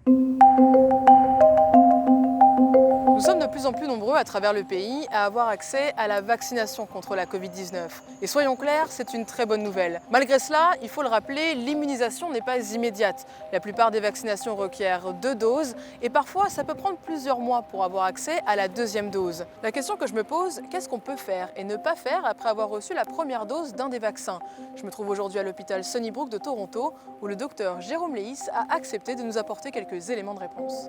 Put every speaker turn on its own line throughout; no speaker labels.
Nous sommes de plus en plus nombreux à travers le pays à avoir accès à la vaccination contre la Covid-19. Et soyons clairs, c'est une très bonne nouvelle. Malgré cela, il faut le rappeler, l'immunisation n'est pas immédiate. La plupart des vaccinations requièrent 2 doses et parfois ça peut prendre plusieurs mois pour avoir accès à la deuxième dose. La question que je me pose, qu'est-ce qu'on peut faire et ne pas faire après avoir reçu la première dose d'un des vaccins? Je me trouve aujourd'hui à l'hôpital Sunnybrook de Toronto où le docteur Jérôme Leis a accepté de nous apporter quelques éléments de réponse.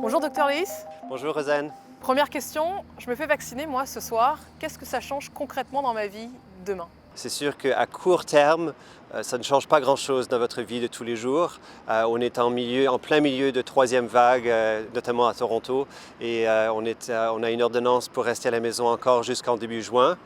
Bonjour docteur Leis.
Bonjour Rosanne.
Première question, je me fais vacciner moi ce soir. Qu'est-ce que ça change concrètement dans ma vie demain?
C'est sûr qu'à court terme, ça ne change pas grand-chose dans votre vie de tous les jours. On est en plein milieu de troisième vague, notamment à Toronto, et on a une ordonnance pour rester à la maison encore jusqu'en début juin.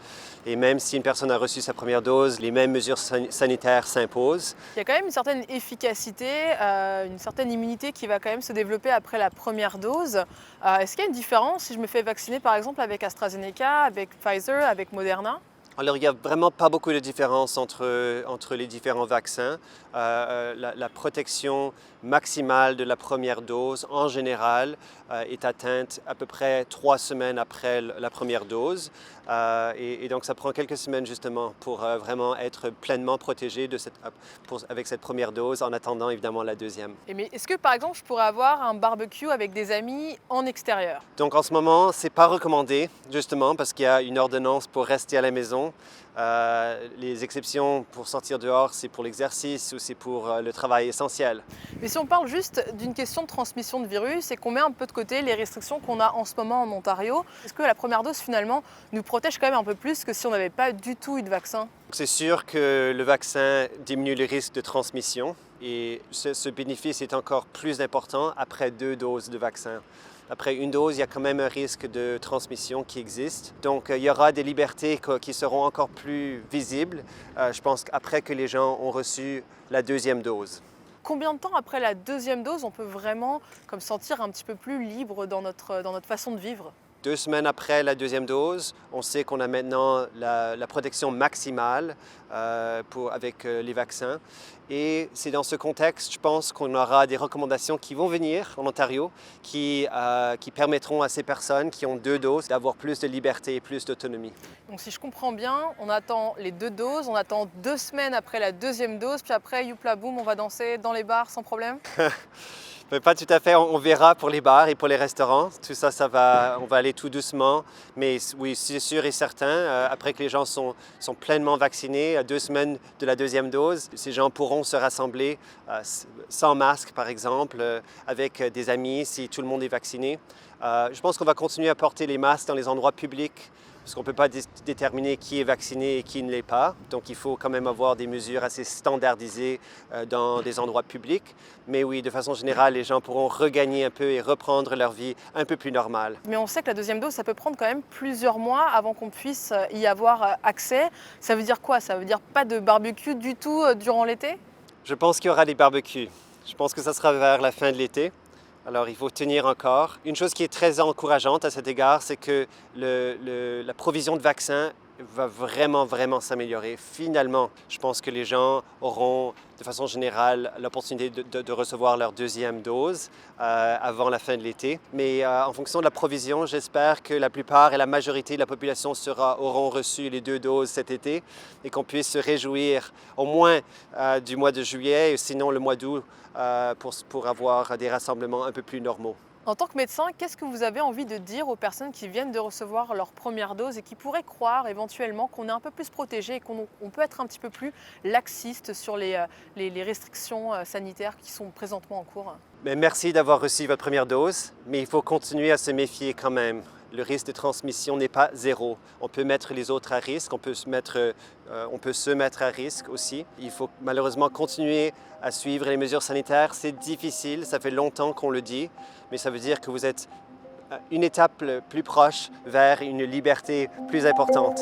Et même si une personne a reçu sa première dose, les mêmes mesures sanitaires s'imposent.
Il y a quand même une certaine efficacité, une certaine immunité qui va quand même se développer après la première dose. Est-ce qu'il y a une différence si je me fais vacciner par exemple avec AstraZeneca, avec Pfizer, avec Moderna?
Alors, il n'y a vraiment pas beaucoup de différence entre les différents vaccins. La protection maximale de la première dose, en général, est atteinte à peu près 3 semaines après la première dose. Et donc, ça prend quelques semaines, justement, pour vraiment être pleinement protégé avec cette première dose, en attendant, évidemment, la deuxième.
Mais est-ce que, par exemple, je pourrais avoir un barbecue avec des amis en extérieur?
Donc, en ce moment, ce n'est pas recommandé, justement, parce qu'il y a une ordonnance pour rester à la maison. Les exceptions pour sortir dehors, c'est pour l'exercice ou c'est pour le travail essentiel.
Mais si on parle juste d'une question de transmission de virus et qu'on met un peu de côté les restrictions qu'on a en ce moment en Ontario, est-ce que la première dose finalement nous protège quand même un peu plus que si on n'avait pas du tout eu de vaccin?
C'est sûr que le vaccin diminue le risque de transmission et ce bénéfice est encore plus important après 2 doses de vaccin. Après une dose, il y a quand même un risque de transmission qui existe. Donc, il y aura des libertés qui seront encore plus visibles, je pense, après que les gens ont reçu la deuxième dose.
Combien de temps après la deuxième dose on peut vraiment comme sentir un petit peu plus libre dans notre façon de vivre?
2 semaines après la deuxième dose, on sait qu'on a maintenant la protection maximale avec les vaccins. Et c'est dans ce contexte, je pense, qu'on aura des recommandations qui vont venir en Ontario qui permettront à ces personnes qui ont 2 doses d'avoir plus de liberté et plus d'autonomie.
Donc si je comprends bien, on attend les 2 doses, on attend 2 semaines après la deuxième dose, puis après, youpla boum, on va danser dans les bars sans problème?
Mais pas tout à fait, on verra pour les bars et pour les restaurants. Tout ça, on va aller tout doucement. Mais oui, c'est sûr et certain, après que les gens sont pleinement vaccinés, à 2 semaines de la deuxième dose, ces gens pourront se rassembler sans masque, par exemple, avec des amis, si tout le monde est vacciné. Je pense qu'on va continuer à porter les masques dans les endroits publics, parce qu'on ne peut pas déterminer qui est vacciné et qui ne l'est pas. Donc, il faut quand même avoir des mesures assez standardisées dans des endroits publics. Mais oui, de façon générale, les gens pourront regagner un peu et reprendre leur vie un peu plus normale.
Mais on sait que la deuxième dose, ça peut prendre quand même plusieurs mois avant qu'on puisse y avoir accès. Ça veut dire quoi? Ça veut dire pas de barbecue du tout durant l'été?
Je pense qu'il y aura des barbecues. Je pense que ça sera vers la fin de l'été. Alors, il faut tenir encore. Une chose qui est très encourageante à cet égard, c'est que la provision de vaccins va vraiment s'améliorer. Finalement, je pense que les gens auront, de façon générale, l'opportunité de recevoir leur deuxième dose avant la fin de l'été. Mais en fonction de la provision, j'espère que la plupart et la majorité de la population auront reçu les 2 doses cet été et qu'on puisse se réjouir au moins du mois de juillet et sinon le mois d'août pour avoir des rassemblements un peu plus normaux.
En tant que médecin, qu'est-ce que vous avez envie de dire aux personnes qui viennent de recevoir leur première dose et qui pourraient croire éventuellement qu'on est un peu plus protégé et qu'on peut être un petit peu plus laxiste sur les restrictions sanitaires qui sont présentement en cours?
Mais merci d'avoir reçu votre première dose, mais il faut continuer à se méfier quand même. Le risque de transmission n'est pas zéro. On peut mettre les autres à risque, on peut se mettre à risque aussi. Il faut malheureusement continuer à suivre les mesures sanitaires. C'est difficile, ça fait longtemps qu'on le dit, mais ça veut dire que vous êtes une étape plus proche vers une liberté plus importante.